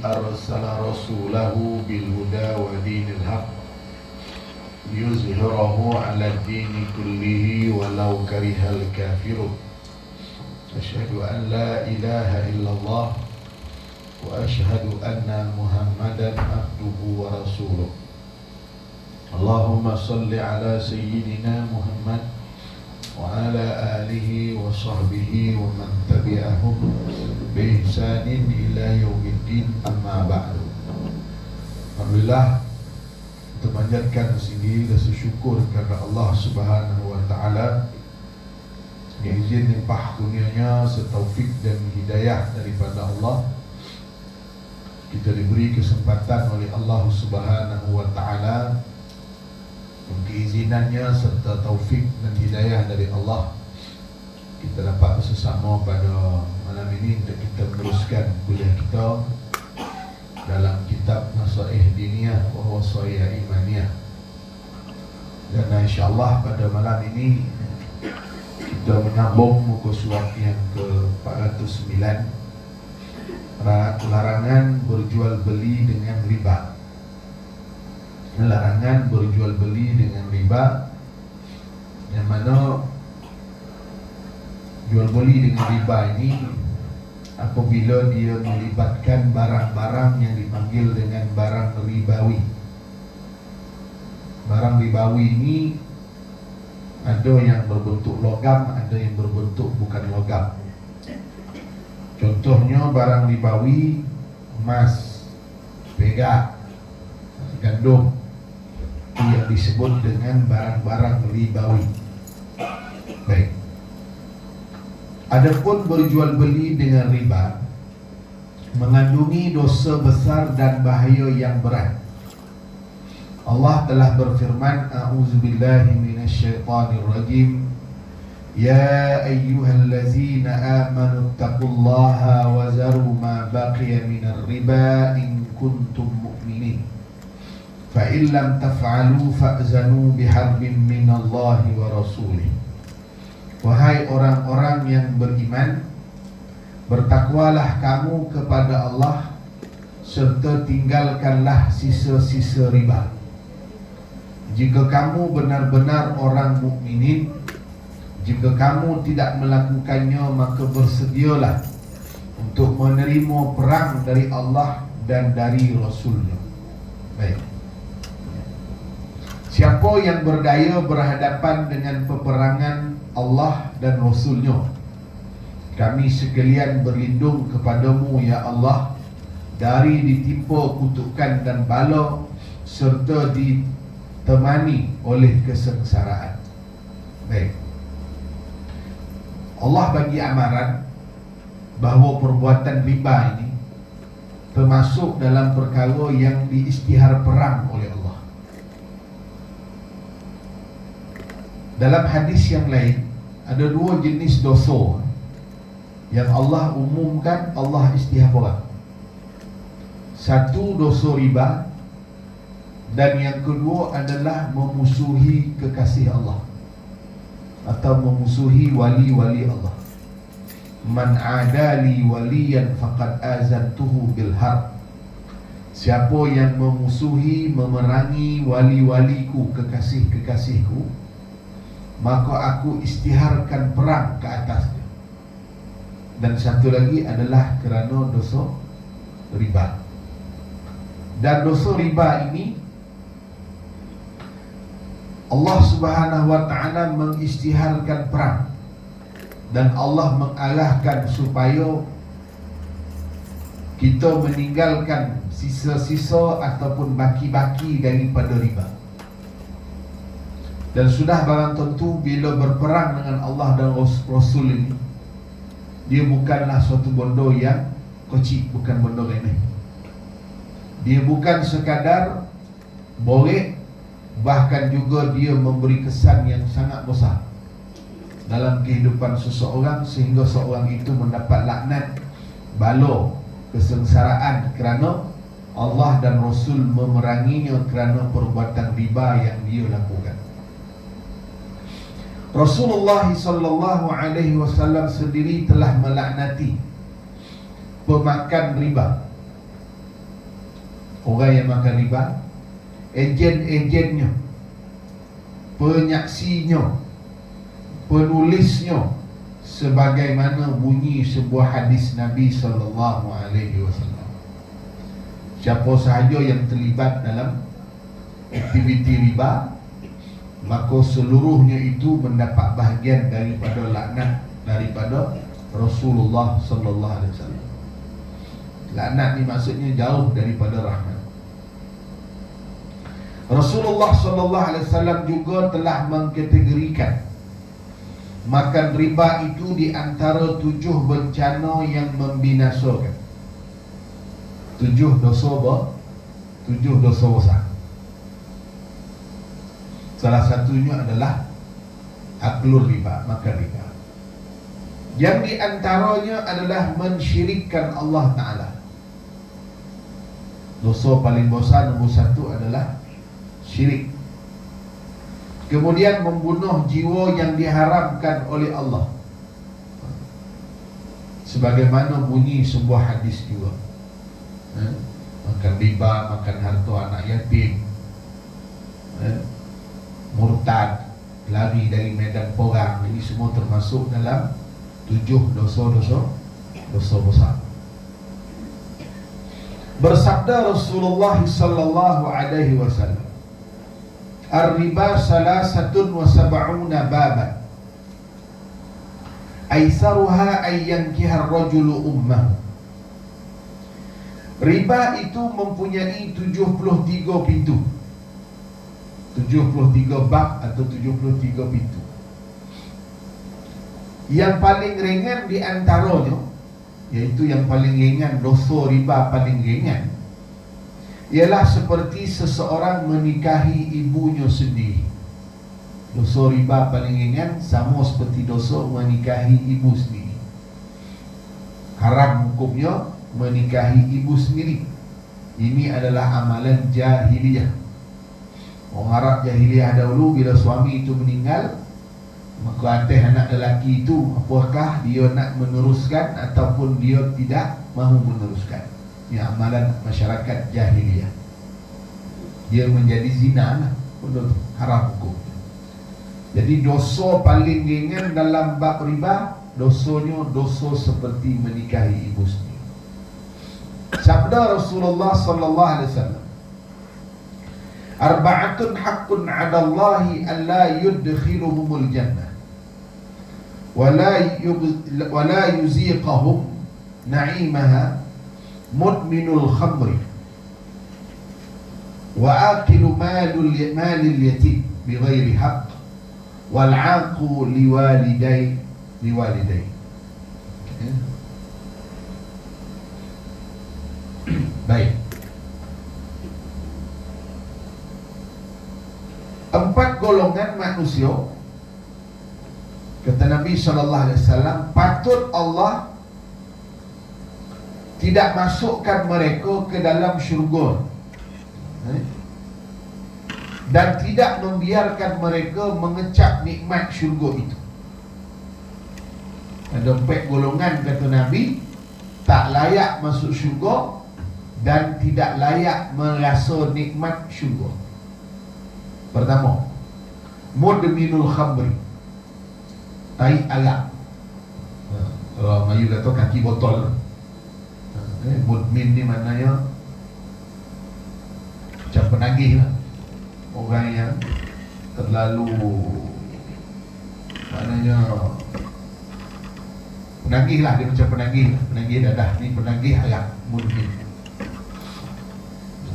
أرسل رسوله بالهدى ودين الحق ليظهره على الدين كله ولو كره الكافرون. أشهد أن لا إله إلا الله وأشهد أن محمدا عبده ورسوله. اللهم صل على سيدنا محمد وعلى آله وصحبه ومن تبعهم بإحسان إلى يوم الدين. أما بعد. Alhamdulillah, kita panjatkan sendiri rasa syukur kepada Allah Subhanahu wa taala yang izin limpah kurnianya serta taufik dan hidayah daripada Allah. Kita diberi kesempatan oleh Allah Subhanahu wa taala, keizinannya serta taufik dan hidayah dari Allah, kita dapat bersama pada malam ini untuk kita meneruskan kuliah kita dalam kitab Nasaih Diniyah wa Wasaya Imaniyah. Dan insyaAllah pada malam ini kita menyambung muka surat yang ke-409, larangan berjual beli dengan riba. Larangan berjual beli dengan riba, yang mana jual beli dengan riba ini apabila dia melibatkan barang-barang yang dipanggil dengan barang ribawi. Barang ribawi ini ada yang berbentuk logam, ada yang berbentuk bukan logam. Contohnya barang ribawi, emas, perak, gandum, yang disebut dengan barang-barang ribawi. Baik. Adapun berjual beli dengan riba mengandungi dosa besar dan bahaya yang berat. Allah telah berfirman, A'udzubillahi minasyaitonirrajim. Ya ayyuhallazina amanu taqullaha wa zaru ma baqiya minar riba in kuntum mu'minin. Fa in lam taf'alu fa'zanu biharbin minallahi wa rasulih. Wahai orang-orang yang beriman, bertakwalah kamu kepada Allah serta tinggalkanlah sisa-sisa riba. Jika kamu benar-benar orang mukminin, jika kamu tidak melakukannya, maka bersedialah untuk menerima perang dari Allah dan dari Rasulnya. Baik. Siapa yang berdaya berhadapan dengan peperangan Allah dan Rasulnya, kami sekalian berlindung kepadamu ya Allah dari ditimpa kutukan dan bala serta ditemani oleh kesengsaraan. Baik. Allah bagi amaran bahawa perbuatan riba ini termasuk dalam perkara yang diisytihar perang oleh Allah. Dalam hadis yang lain, ada dua jenis dosa yang Allah umumkan, Allah isytihar perang. Satu dosa riba, dan yang kedua adalah memusuhi kekasih Allah atau memusuhi wali-wali Allah. Man adali waliyan faqad azantuhu bil harb. Siapa yang memusuhi, memerangi wali-waliku, kekasih-kekasihku, maka aku isytiharkan perang ke atasnya. Dan satu lagi adalah kerana dosa riba. Dan dosa riba ini Allah Subhanahu wa taala mengisytiharkan perang, dan Allah mengarahkan supaya kita meninggalkan sisa-sisa ataupun baki-baki daripada riba. Dan sudah barang tentu bila berperang dengan Allah dan Rasul ini, dia bukanlah suatu benda yang kecil, bukan benda remeh. Dia bukan sekadar boleh, bahkan juga dia memberi kesan yang sangat besar dalam kehidupan seseorang, sehingga seorang itu mendapat laknat, bala, kesengsaraan kerana Allah dan Rasul memeranginya kerana perbuatan riba yang dia lakukan. Rasulullah sallallahu alaihi wasallam sendiri telah melaknati pemakan riba orang yang makan riba, ejen-ejennya, penyaksinya, penulisnya, sebagaimana bunyi sebuah hadis Nabi SAW. Siapa sahaja yang terlibat dalam aktiviti riba, maka seluruhnya itu mendapat bahagian daripada laknat daripada Rasulullah SAW. Laknat ni maksudnya jauh daripada rahmat. Rasulullah SAW juga telah mengkategorikan makan riba itu di antara 7 bencana yang membinasakan. 7 dosa besar. Salah satunya adalah aklul riba, makan riba. Yang di antaranya adalah mensyirikkan Allah Ta'ala. Dosa paling besar nombor 1 adalah syirik. Kemudian membunuh jiwa yang diharamkan oleh Allah, sebagaimana bunyi sebuah hadis juga. Makan riba, makan harta anak yatim, murtad, lari dari medan perang. Ini semua termasuk dalam 7 dosa besar. Bersabda Rasulullah sallallahu alaihi wasallam, "Ar-riba salasatun wa sab'una baban. Aisaruha ay yankiha ar-rajulu ummah." Riba itu mempunyai 73 pintu. 73 bab atau 73 pintu. Yang paling ringan di antaranya, iaitu yang paling ringan, dosa riba paling ringan, ialah seperti seseorang menikahi ibunya sendiri. Dosa riba paling ringan sama seperti dosa menikahi ibu sendiri. Haram hukumnya menikahi ibu sendiri. Ini adalah amalan jahiliyah. Orang Arab jahiliyah dahulu, bila suami itu meninggal, maka atas anak lelaki itu, apakah dia nak meneruskan ataupun dia tidak mahu meneruskan. Ini amalan masyarakat jahiliyah. Dia menjadi zina lah, haram hukum. Jadi dosa paling ringan dalam bab riba, dosanya dosa seperti menikahi ibu sendiri. Sabda Rasulullah sallallahu alaihi wasallam, "Arba'atun haqqun 'ala Allahi an la yudkhiluhumul jannah wa la yuziqahum na'imaha mudminul khamri wa akilu malil yatim bighairi haqq wal 'aqu liwaliday." Baik. 4 golongan manusia, kata Nabi SAW, patut Allah tidak masukkan mereka ke dalam syurga, dan tidak membiarkan mereka mengecap nikmat syurga itu. Ada 4 golongan, kata Nabi, tak layak masuk syurga dan tidak layak merasa nikmat syurga. Pertama, mudminul khamri, tai arak. Kalau Melayu kata kaki botol. Mudmin ni maknanya macam penagih lah. Orang yang terlalu, maknanya penagih lah, dia macam penagih lah. Penagih dadah ni penagih arak, mudmin.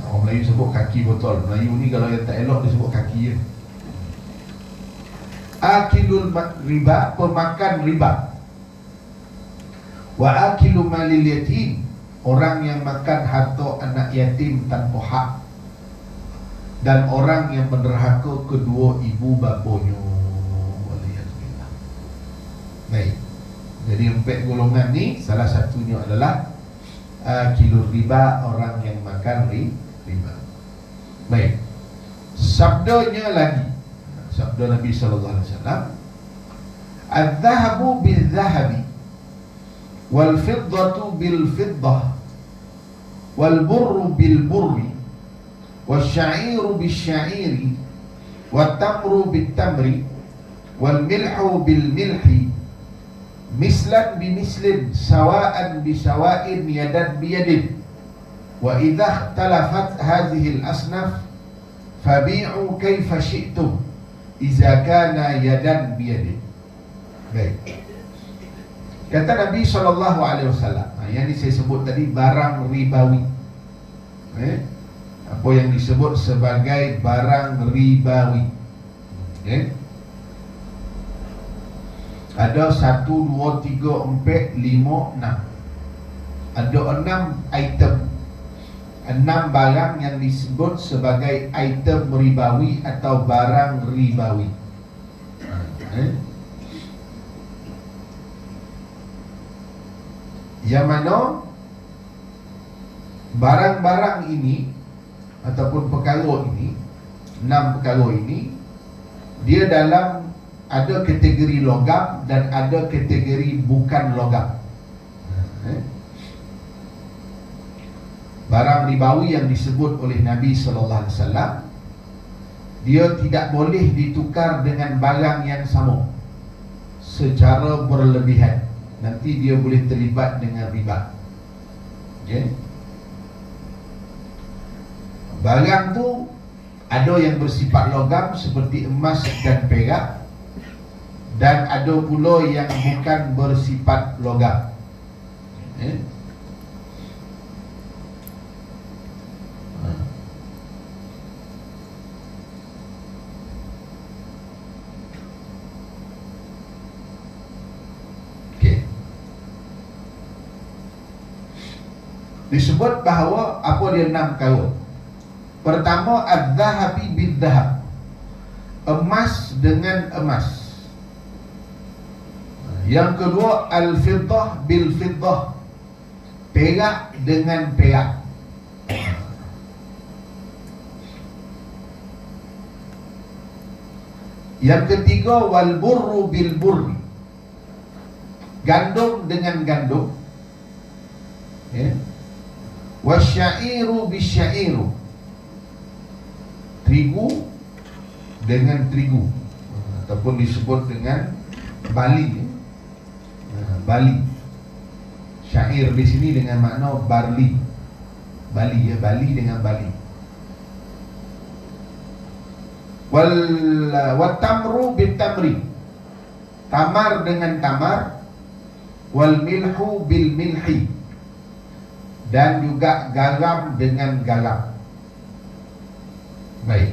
Orang Melayu sebut kaki botol. Melayu ni kalau yang tak elok dia sebut kaki je. Akilul riba, pemakan riba. Wa akilu malil yatim, orang yang makan harta anak yatim tanpa hak. Dan orang yang menderhaka kedua ibu bapanya. Waliyahzubillah. Baik. Jadi 4 golongan ni, salah satunya adalah akilul riba, orang yang makan riba. Baik. Sabdanya lagi, sabda Nabi sallallahu alaihi wasallam, "Adz-dzahabu bil-dzahabi wal fiddatu bil-fiddah wal burru bil-burri wasyairu bisyairi, wattamru bittamri, wal milhu bil milhi, mislan bimislin, sawa'an bisawa'in, yadan biyadin. Wa idza ikhtalafat hadhihi al-asnaf fabi'u kaifa syi'tum idza kana yadan biyadin. Baik. Kata Nabi SAW, yang ini saya sebut tadi barang ribawi. Apa yang disebut sebagai barang ribawi. Ada 1, 2, 3, 4, 5, 6. Ada 6 item, 6 barang yang disebut sebagai item ribawi atau barang ribawi. Yang mana barang-barang ini ataupun perkara ini, 6 perkara ini, dia dalam ada kategori logam dan ada kategori bukan logam. Barang ribawi yang disebut oleh Nabi SAW, dia tidak boleh ditukar dengan barang yang sama secara berlebihan. Nanti dia boleh terlibat dengan riba. Barang tu ada yang bersifat logam seperti emas dan perak, dan ada pula yang bukan bersifat logam. Disebut bahawa apa dia 6 perkara. Pertama, adz-dzahabi bidz-dzahab, emas dengan emas. Yang kedua, al-fiddah bil-fiddah, perak dengan perak. Yang ketiga, wal-burru bil-burri, gandum dengan gandum. Wasyairu bisyairu, terigu dengan terigu, ataupun disebut dengan bali. Bali, syair di sini dengan makna barli, bali, bali dengan bali. Wal tamru bit tamri, tamar dengan tamar. Wal milhu bil milhi, dan juga garam dengan garam. Baik.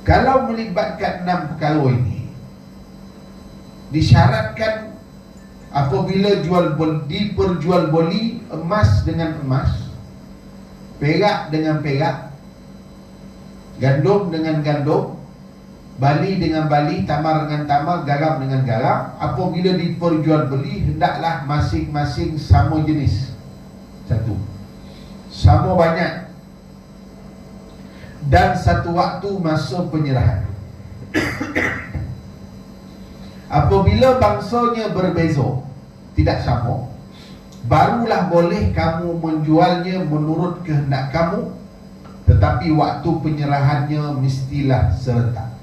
Kalau melibatkan 6 perkara ini, disyaratkan apabila diperjualbeli emas dengan emas, perak dengan perak, gandum dengan gandum, bali dengan bali, tamar dengan tamar, garam dengan garam, apabila diperjualbeli hendaklah masing-masing sama jenis. 1, sama banyak, dan satu waktu masa penyerahan. Apabila bangsanya berbeza, tidak sama, barulah boleh kamu menjualnya menurut kehendak kamu, tetapi waktu penyerahannya mestilah serentak.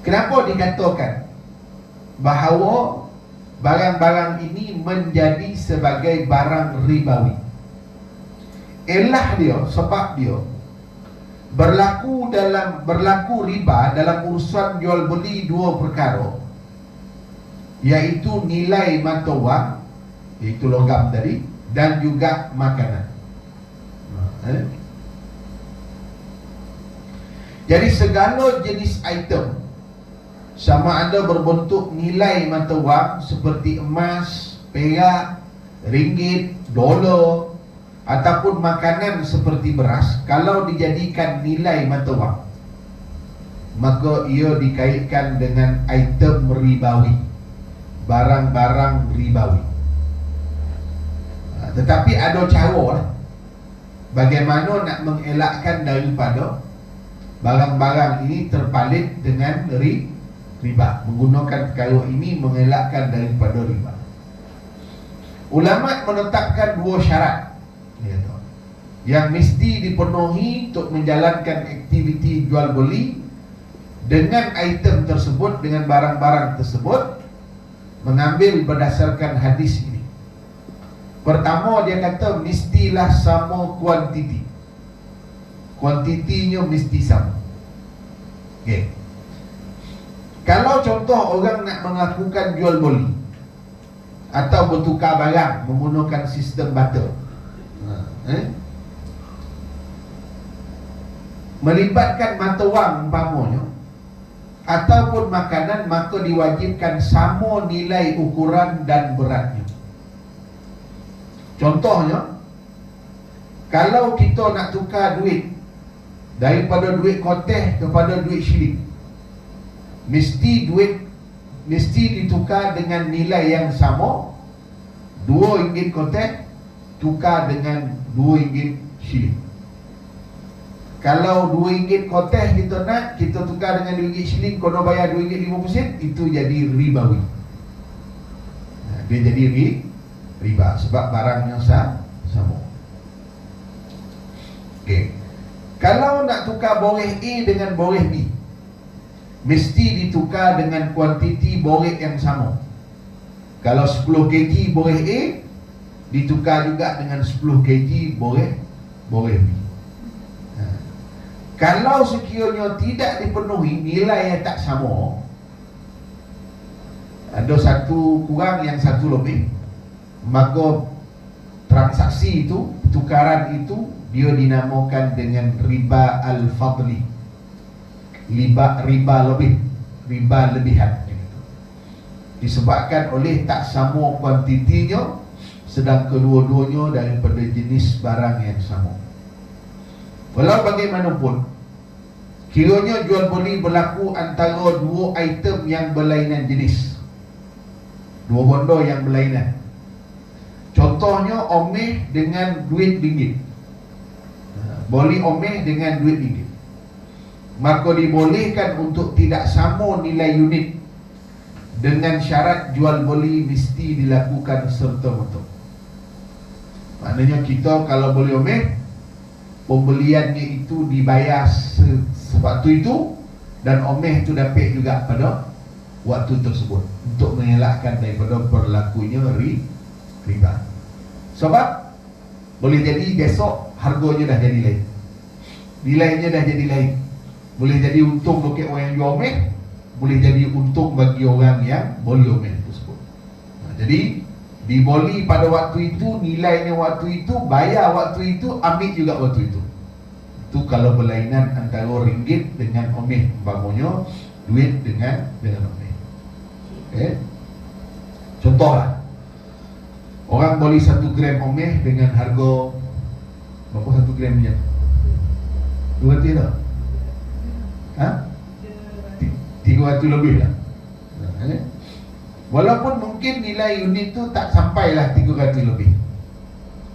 Kenapa dikatakan bahawa barang-barang ini menjadi sebagai barang ribawi? Elah dia, sebab dia berlaku riba dalam urusan jual beli 2 perkara, iaitu nilai mata wang, iaitu logam tadi, dan juga makanan. Jadi segala jenis item, sama ada berbentuk nilai mata wang seperti emas, perak, ringgit, dolar, ataupun makanan seperti beras, kalau dijadikan nilai mata wang, maka ia dikaitkan dengan item ribawi, barang-barang ribawi. Tetapi ada cara lah bagaimana nak mengelakkan daripada barang-barang ini terpalit dengan riba. Menggunakan perkara ini mengelakkan daripada riba. Ulama menetapkan 2 syarat. yang mesti dipenuhi untuk menjalankan aktiviti jual beli dengan item tersebut, dengan barang-barang tersebut, mengambil berdasarkan hadis ini. Pertama, dia kata mestilah sama kuantiti. Kuantitinya mesti sama. Okay. Kalau contoh orang nak melakukan jual beli atau bertukar barang menggunakan sistem barter, melibatkan mata wang umpamanya ataupun makanan, maka diwajibkan sama nilai ukuran dan beratnya. Contohnya, kalau kita nak tukar duit daripada duit koteh kepada duit syirik, mesti ditukar dengan nilai yang sama. RM2 koteh tukar dengan RM2 syirik. Kalau RM2 koteh kita nak, kita tukar dengan RM2 syirik, kena bayar RM2.50, itu jadi ribawi. Dia jadi riba sebab barangnya sama. Okay. Kalau nak tukar boreh A dengan boreh B, mesti ditukar dengan kuantiti boreh yang sama. Kalau 10 kg boreh A, ditukar juga dengan 10 kg boreh B. Kalau sekiranya tidak dipenuhi, nilai yang tak sama, ada satu kurang yang satu lebih, maka transaksi itu, tukaran itu, dia dinamakan dengan riba al-fadli. Riba lebih, riba lebihan. Disebabkan oleh tak sama kuantitinya, sedang kedua-duanya daripada jenis barang yang sama. Walau bagaimanapun, kiranya jual beli berlaku antara dua item yang berlainan jenis, dua benda yang berlainan. Contohnya omeh dengan duit ringgit, beli omeh dengan duit ringgit, maka dibolehkan untuk tidak sama nilai unit, dengan syarat jual beli mesti dilakukan serta-merta. Maknanya kita kalau beli omeh, pembeliannya itu dibayar sewaktu itu, dan omeh itu dapat juga pada waktu tersebut, untuk mengelakkan daripada berlakunya riba. Sebab boleh jadi besok harganya dah jadi lain, nilainya dah jadi lain. Boleh jadi untung bagi orang yang jual omeh, boleh jadi untung bagi orang yang beli omeh tersebut. Jadi diboli pada waktu itu, nilainya waktu itu, bayar waktu itu, ambil juga waktu itu. Itu kalau berlainan antara ringgit dengan omeh, umpamanya duit dengan omeh. Okay. Contohlah, orang beli 1 gram omeh dengan harga berapa 1 gramnya? 200 tak? 300 lebih lah. Walaupun mungkin nilai unit tu tak sampailah 300 lebih,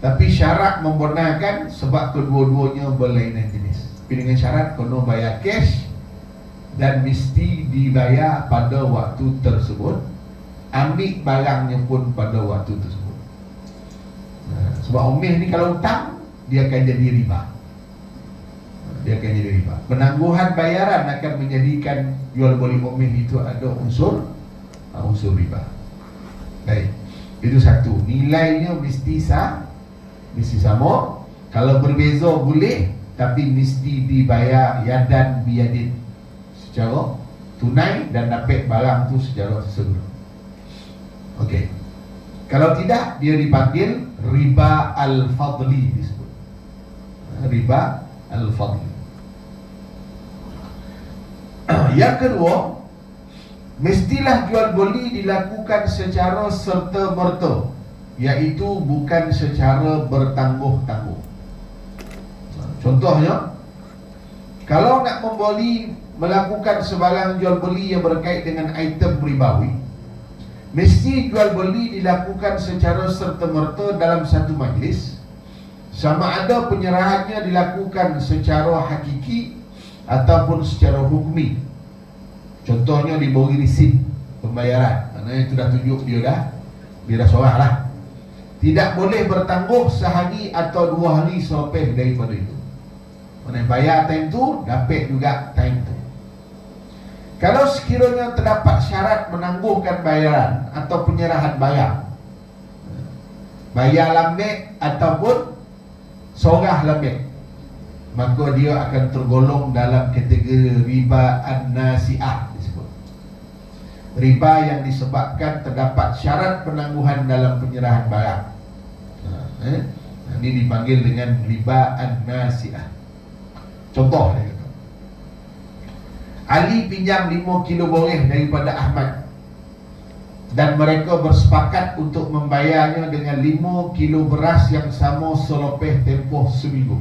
tapi syarat membenarkan sebab kedua-duanya berlainan jenis. Tapi dengan syarat kena bayar cash dan mesti dibayar pada waktu tersebut, ambil barangnya pun pada waktu tersebut. Sebab omeh ni kalau hutang, dia akan jadi riba. Penangguhan bayaran akan menjadikan jual beli omeh itu ada unsur riba. Baik, itu satu. Nilainya mesti sama. Kalau berbeza boleh, tapi mesti dibayar yadan biyadin, secara tunai, dan dapat barang tu secara segera. Okey. Kalau tidak, dia dipanggil riba al-fadli disebut. Riba al-fadli. Yang kedua, mestilah jual beli dilakukan secara serta-merta, iaitu bukan secara bertangguh-tangguh. Contohnya, kalau nak melakukan sebarang jual beli yang berkait dengan item ribawi, mesti jual beli dilakukan secara serta-merta dalam satu majlis, sama ada penyerahannya dilakukan secara hakiki ataupun secara hukmi. Contohnya diberi resit pembayaran, maknanya itu dah tunjuk dia dah sorah lah. Tidak boleh bertangguh sehari atau 2 hari selepas daripada itu. Mana bayar time tu, dapat juga time tu. Kalau sekiranya terdapat syarat menangguhkan bayaran atau penyerahan barang, bayar lambat ataupun sorah lambat, maka dia akan tergolong dalam kategori riba an-nasi'ah disebut. Riba yang disebabkan terdapat syarat penangguhan dalam penyerahan barang. Ini dipanggil dengan riba an-nasi'ah. Contoh dia kata, Ali pinjam 5 kilo boreh daripada Ahmad, dan mereka bersepakat untuk membayarnya dengan 5 kilo beras yang sama selepas tempoh seminggu.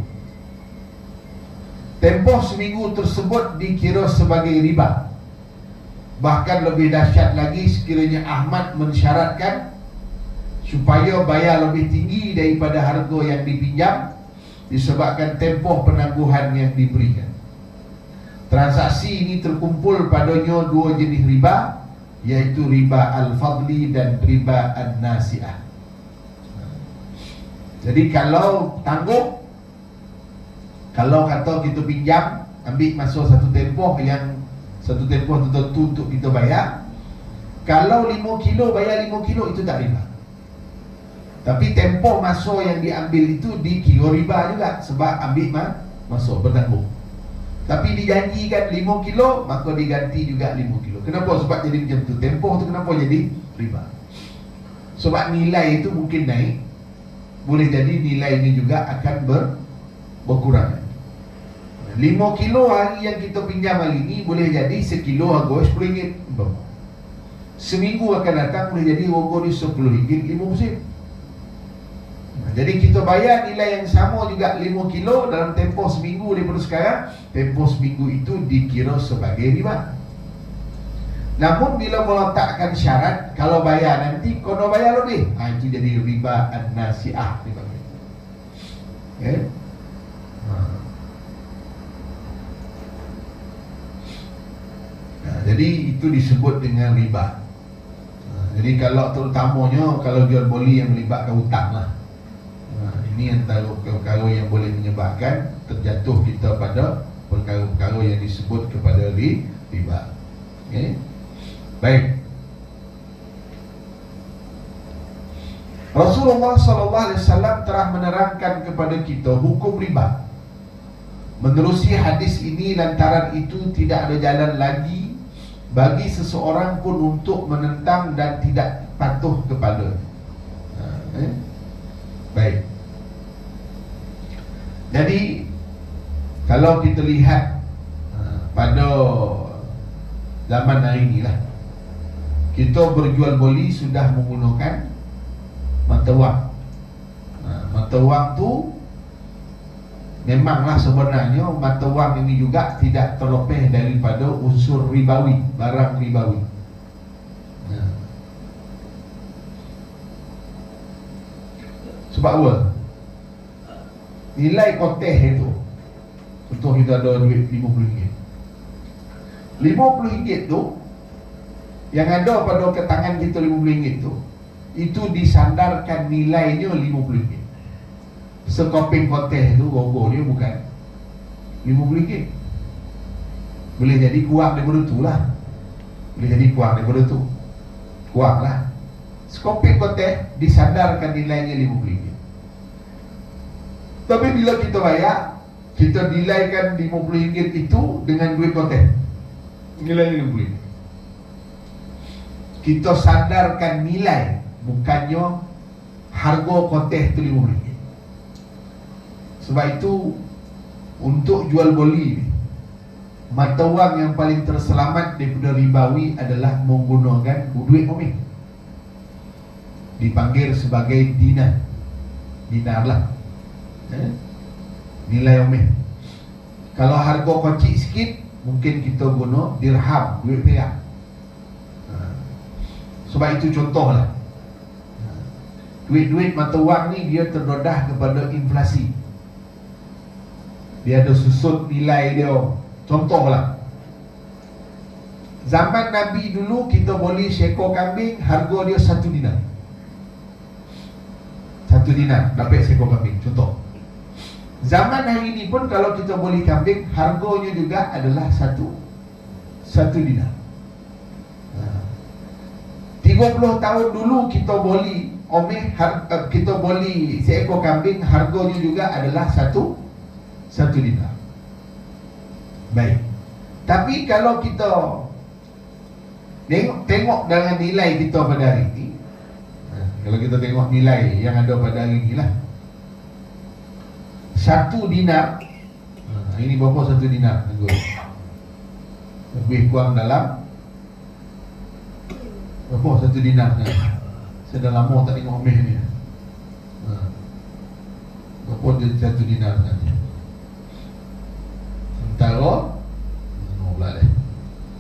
Tempoh seminggu tersebut dikira sebagai riba. Bahkan lebih dahsyat lagi sekiranya Ahmad mensyaratkan supaya bayar lebih tinggi daripada harga yang dipinjam disebabkan tempoh penangguhan yang diberikan. Transaksi ini terkumpul padanya 2 jenis riba, iaitu riba al-fadli dan riba an-nasi'ah. Jadi kalau tangguh, kalau kata kita pinjam, ambil masa satu tempoh tertentu untuk kita bayar, kalau 5 kilo bayar 5 kilo itu tak riba. Tapi tempoh masa yang diambil itu dikira riba juga, sebab ambil masa bertangguh. Tapi dijanjikan 5 kilo, maka diganti juga 5 kilo. Kenapa? Sebab jadi macam tu. Tempoh tu kenapa jadi riba? Sebab nilai itu mungkin naik, boleh jadi nilai ini juga akan berkurang. 5 kilo hari yang kita pinjam hari ini, boleh jadi sekilo harga RM10. Seminggu akan datang boleh jadi harga dia RM10, 5 sen. Jadi kita bayar nilai yang sama juga 5 kilo dalam tempoh seminggu daripada sekarang. Tempoh seminggu itu dikira sebagai riba. Namun bila meletakkan syarat, kalau bayar nanti kena bayar lebih, itu jadi riba an-nasi'ah dipanggil. Okay? Jadi itu disebut dengan riba. Jadi kalau terutamanya kalau jual beli yang melibatkan hutang lah, ini antara perkara yang boleh menyebabkan terjatuh kita pada perkara-perkara yang disebut kepada riba. Okay? Baik. Rasulullah SAW telah menerangkan kepada kita hukum riba. Menerusi hadis ini, lantaran itu tidak ada jalan lagi bagi seseorang pun untuk menentang dan tidak patuh kepada. Baik. Jadi kalau kita lihat pada zaman hari ini lah, kita berjual beli sudah menggunakan mata wang. Mata wang tu memanglah sebenarnya mata wang ini juga tidak terlepas daripada unsur ribawi, barang ribawi. Sebab apa? Nilai konteh itu, contoh kita ada duit RM50. RM50 tu yang ada pada ke tangan kita RM50 tu, itu disandarkan nilainya RM50. Sekoping konteh itu gogo dia bukan RM50. Boleh jadi kurang daripada tu lah. Boleh jadi kurang daripada tu, kurang lah. Sekoping konteh disandarkan nilainya RM50. Tapi bila kita bayar, kita nilaikan RM50 itu dengan duit konteh, nilai RM50. Kita sandarkan nilai, bukannya harga konteh itu RM50. Sebab itu untuk jual beli, mata wang yang paling terselamat daripada ribawi adalah menggunakan duit omeh. Dipanggil sebagai dinar. Dinar lah, nilai omeh. Kalau harga kecil sikit, mungkin kita guna dirham, duit perak. Sebab itu contohlah, duit-duit mata wang ni dia terdedah kepada inflasi. Dia ada susut nilai dia. Contohlah, zaman Nabi dulu kita beli seekor kambing, harga dia 1 dinar. 1 dinar dapat seekor kambing. Contoh. Zaman hari ini pun kalau kita beli kambing, harganya juga adalah 1 dinar. 30 tahun dulu kita beli kita beli seekor kambing, harganya juga adalah 1 dinar. Baik. Tapi kalau kita tengok dengan nilai kita pada hari ini, kalau kita tengok nilai yang ada pada hari ini lah, 1 dinar, ini berapa 1 dinar? Lebih kurang dalam berapa 1 dinar kan? Saya dah lama tak tengok meh ni. Berapa dia 1 dinar kan?